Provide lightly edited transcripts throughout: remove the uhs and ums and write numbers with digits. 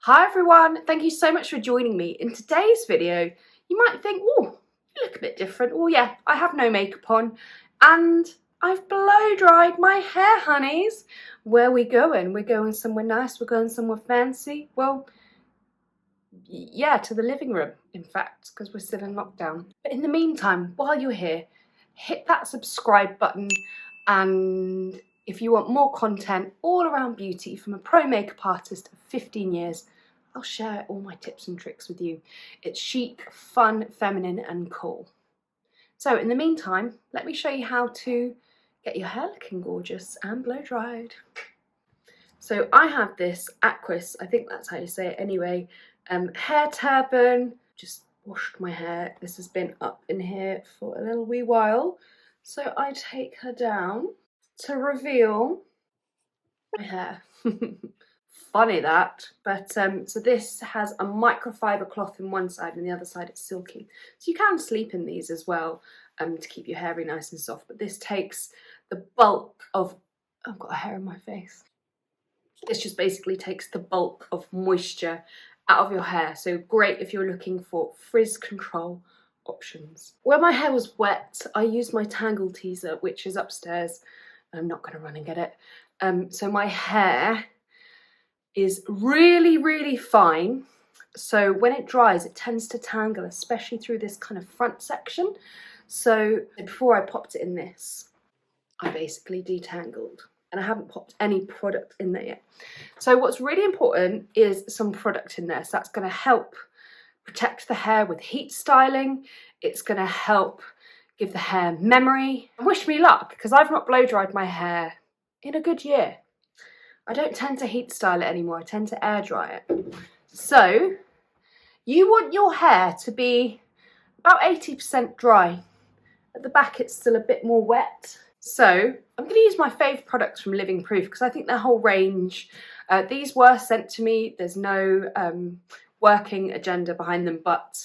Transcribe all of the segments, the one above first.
Hi everyone, thank you so much for joining me. In today's video, you might think, oh, you look a bit different. Oh yeah, I have no makeup on and I've blow dried my hair, honeys. Where are we going? We're going somewhere nice, we're going somewhere fancy. Well, yeah, to the living room, in fact, because we're still in lockdown. But in the meantime, while you're here, hit that subscribe button, and if you want more content all around beauty from a pro makeup artist of 15 years, I'll share all my tips and tricks with you. It's chic, fun, feminine and cool. So in the meantime, let me show you how to get your hair looking gorgeous and blow dried. So I have this Aquis, I think that's how you say it anyway, hair turban. Just washed my hair. This has been up in here for a little wee while. So I take her down to reveal my hair. Funny that, but so this has a microfiber cloth in one side and the other side it's silky. So you can sleep in these as well to keep your hair really nice and soft, but this takes the bulk of, I've got a hair in my face. This just basically takes the bulk of moisture out of your hair, so great if you're looking for frizz control options. When my hair was wet, I used my Tangle Teezer, which is upstairs. I'm not going to run and get it. So my hair is really fine, so when it dries it tends to tangle, especially through this kind of front section. So before I popped it in this, I basically detangled, and I haven't popped any product in there yet. So what's really important is some product in there. So that's going to help protect the hair with heat styling. It's going to help give the hair memory. And wish me luck, because I've not blow dried my hair in a good year. I don't tend to heat style it anymore. I tend to air dry it. So you want your hair to be about 80% dry. At the back it's still a bit more wet. So I'm going to use my favourite products from Living Proof because I think their whole range, these were sent to me. There's no working agenda behind them, but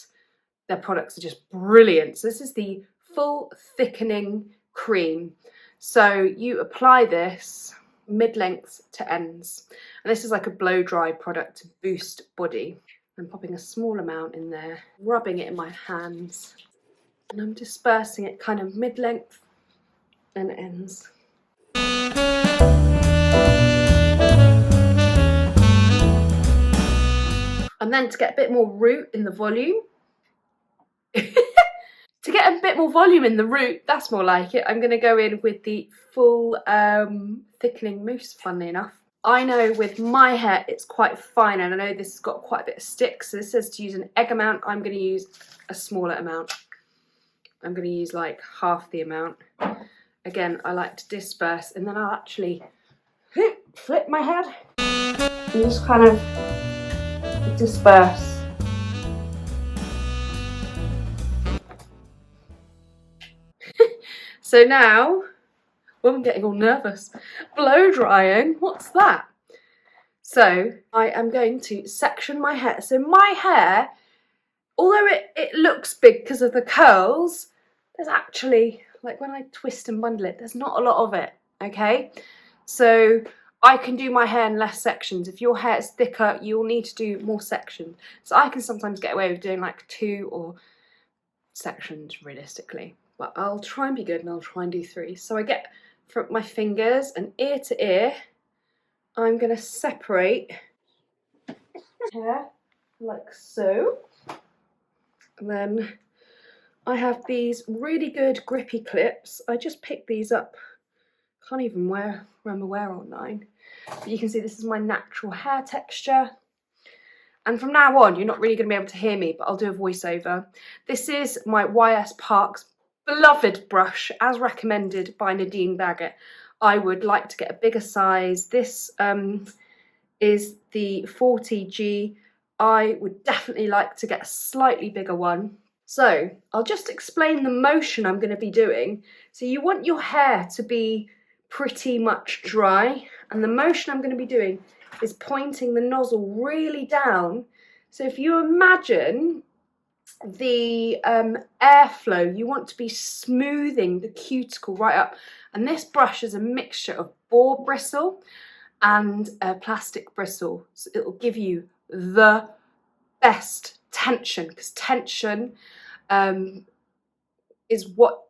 their products are just brilliant. So this is the Full Thickening Cream. So you apply this mid-length to ends. And this is like a blow dry product to boost body. I'm popping a small amount in there, rubbing it in my hands, and I'm dispersing it kind of mid-length and ends. And then to get a bit more root in the volume, to get a bit more volume in the root, that's more like it, I'm going to go in with the Full Thickening Mousse, funnily enough. I know with my hair it's quite fine, and I know this has got quite a bit of stick, so this says to use an egg amount. I'm going to use a smaller amount. I'm going to use like half the amount. Again, I like to disperse, and then I'll actually flip my head and just kind of disperse. So now, well, I'm getting all nervous. Blow drying, what's that? So I am going to section my hair. So my hair, although it looks big because of the curls, there's actually, like when I twist and bundle it, there's not a lot of it, okay? So I can do my hair in less sections. If your hair is thicker, you'll need to do more sections. So I can sometimes get away with doing like 2 or sections realistically. But I'll try and be good and I'll try and do 3. So I get from my fingers and ear to ear, I'm going to separate hair like so. And then I have these really good grippy clips. I just picked these up. Can't even remember where online. But you can see this is my natural hair texture. And from now on, you're not really going to be able to hear me, but I'll do a voiceover. This is my YS Parks beloved brush, as recommended by Nadine Baggett. I would like to get a bigger size. This is the 40G. I would definitely like to get a slightly bigger one. So I'll just explain the motion I'm going to be doing. So you want your hair to be pretty much dry, and the motion I'm going to be doing is pointing the nozzle really down. So if you imagine the airflow, you want to be smoothing the cuticle right up, and this brush is a mixture of boar bristle and a plastic bristle. So it'll give you the best tension, because tension is what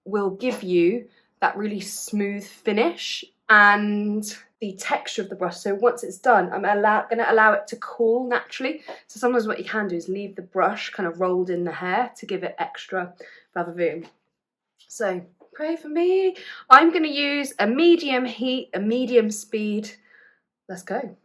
will give you that really smooth finish and the texture of the brush. So once it's done, I'm going to allow it to cool naturally. So sometimes what you can do is leave the brush kind of rolled in the hair to give it extra vavoom. So pray for me. I'm going to use a medium heat, a medium speed. Let's go.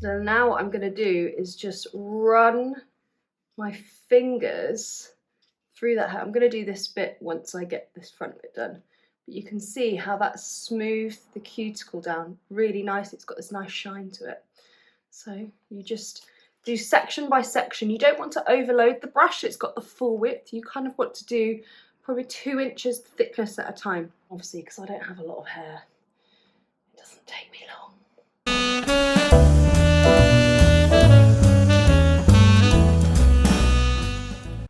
So now what I'm going to do is just run my fingers through that hair. I'm going to do this bit once I get this front bit done. But you can see how that smoothed the cuticle down really nice. It's got this nice shine to it. So you just do section by section. You don't want to overload the brush. It's got the full width. You kind of want to do probably 2 inches thickness at a time. Obviously, because I don't have a lot of hair, it doesn't take me long.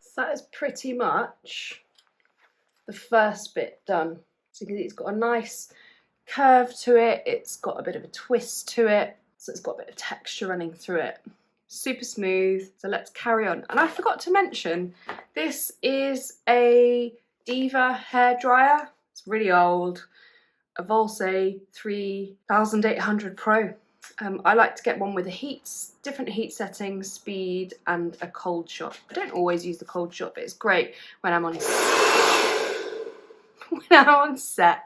So that is pretty much the first bit done. So you can see it's got a nice curve to it, it's got a bit of a twist to it, so it's got a bit of texture running through it. Super smooth. So let's carry on. And I forgot to mention, this is a Diva hair dryer. It's really old, a Veloce 3800 Pro. I like to get one with different heat settings, speed, and a cold shot. I don't always use the cold shot, but it's great when I'm on set.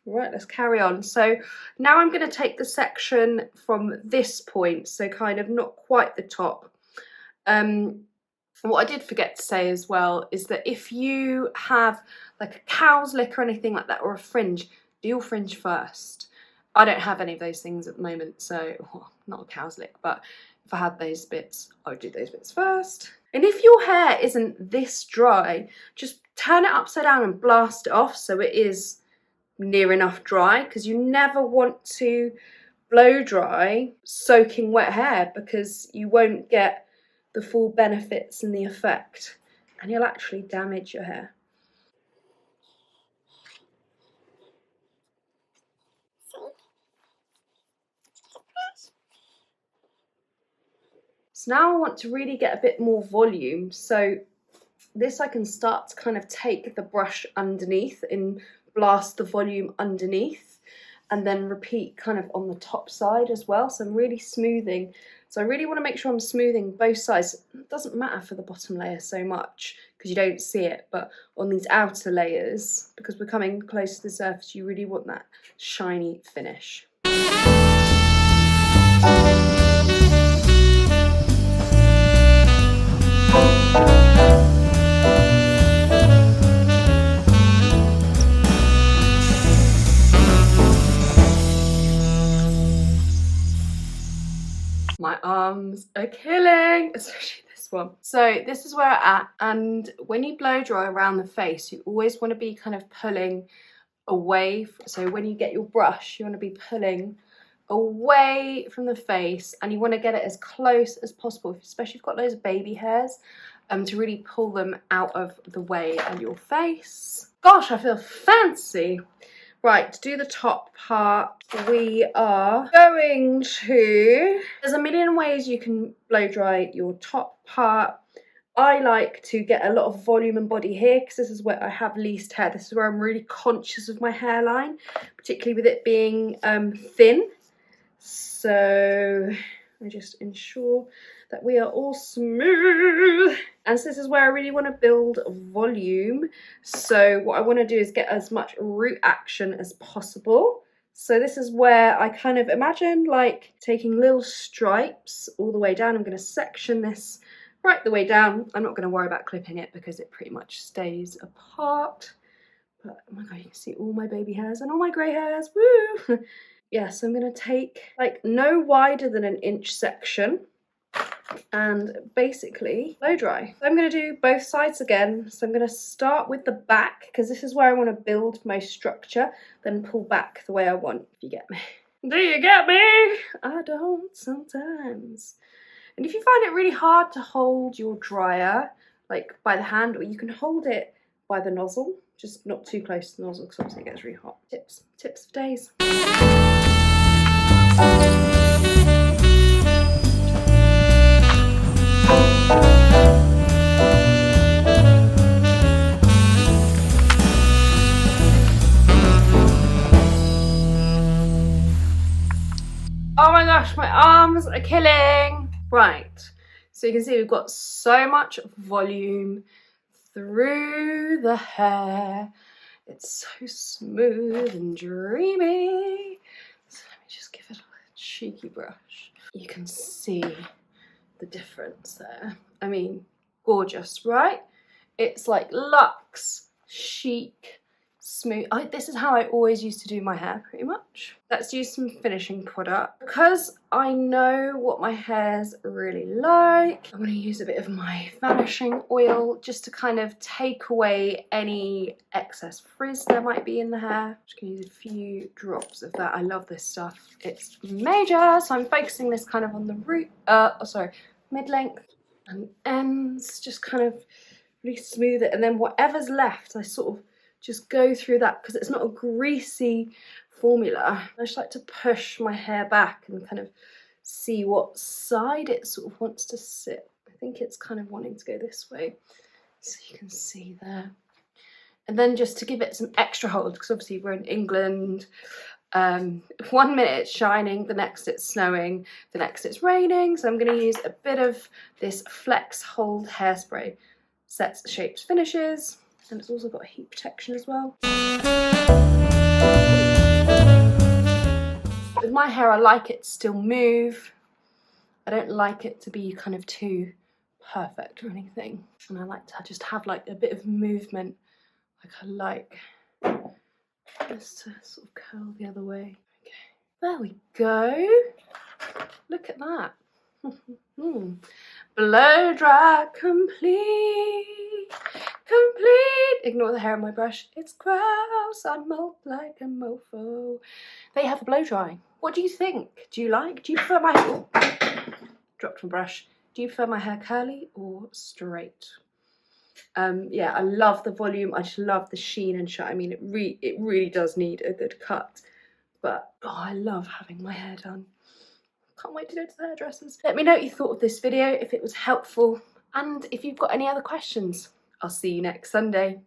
Right, let's carry on. So now I'm going to take the section from this point, so kind of not quite the top. What I did forget to say as well is that if you have like a cow's lick or anything like that, or a fringe, do your fringe first. I don't have any of those things at the moment, so well, not a cow's lick, but if I had those bits, I would do those bits first. And if your hair isn't this dry, just turn it upside down and blast it off so it is near enough dry, because you never want to blow dry soaking wet hair, because you won't get the full benefits and the effect, and you'll actually damage your hair. So now I want to really get a bit more volume, so this I can start to kind of take the brush underneath and blast the volume underneath, and then repeat kind of on the top side as well. So I'm really smoothing. So I really want to make sure I'm smoothing both sides. It doesn't matter for the bottom layer so much because you don't see it, but on these outer layers, because we're coming close to the surface, you really want that shiny finish. My arms are killing, especially this one. So this is where I'm at, and when you blow dry around the face, you always want to be kind of pulling away. So when you get your brush, you want to be pulling away from the face, and you want to get it as close as possible, especially if you've got those baby hairs, to really pull them out of the way of your face. Gosh, I feel fancy. Right, to do the top part, we are going to... There's a million ways you can blow dry your top part. I like to get a lot of volume and body here because this is where I have least hair. This is where I'm really conscious of my hairline, particularly with it being thin. So I just ensure that we are all smooth. And so this is where I really want to build volume. So what I want to do is get as much root action as possible. So this is where I kind of imagine like taking little stripes all the way down. I'm going to section this right the way down. I'm not going to worry about clipping it because it pretty much stays apart. But oh my god, you can see all my baby hairs and all my grey hairs. Woo! Yeah, so I'm going to take like no wider than an inch section and basically blow dry. So I'm going to do both sides again. So I'm going to start with the back because this is where I want to build my structure, then pull back the way I want, if you get me. Do you get me? I don't sometimes. And if you find it really hard to hold your dryer, like by the hand, or you can hold it by the nozzle, just not too close to the nozzle because obviously it gets really hot. Tips for days. Oh my gosh, my arms are killing. Right, so you can see we've got so much volume through the hair. It's so smooth and dreamy. So let me just give it a cheeky brush. You can see the difference there. I mean, gorgeous, right? It's like luxe, chic, smooth. This is how I always used to do my hair, pretty much. Let's use some finishing product. Because I know what my hair's really like, I'm going to use a bit of my Vanishing oil just to kind of take away any excess frizz there might be in the hair. Just going to use a few drops of that. I love this stuff. It's major, so I'm focusing this kind of on the root, mid-length and ends, just kind of really smooth it, and then whatever's left I sort of just go through that because it's not a greasy formula. I just like to push my hair back and kind of see what side it sort of wants to sit. I think it's kind of wanting to go this way, so you can see there. And then just to give it some extra hold, because obviously we're in England, 1 minute it's shining, the next it's snowing, the next it's raining, so I'm going to use a bit of this Flex Hold hairspray. Sets, shapes, finishes, and it's also got heat protection as well. With my hair, I like it to still move. I don't like it to be kind of too perfect or anything. And I like to just have like a bit of movement. Like I like this to sort of curl the other way. Okay, there we go. Look at that. Blow dry complete. Ignore the hair on my brush. It's gross. I melt like a mofo. They have a blow dry. What do you think? Do you prefer my hair? Dropped my brush. Do you prefer my hair curly or straight? Yeah, I love the volume. I just love the sheen and shine. I mean, it really does need a good cut. But oh, I love having my hair done. Can't wait to go to the hairdressers. Let me know what you thought of this video, if it was helpful, and if you've got any other questions. I'll see you next Sunday.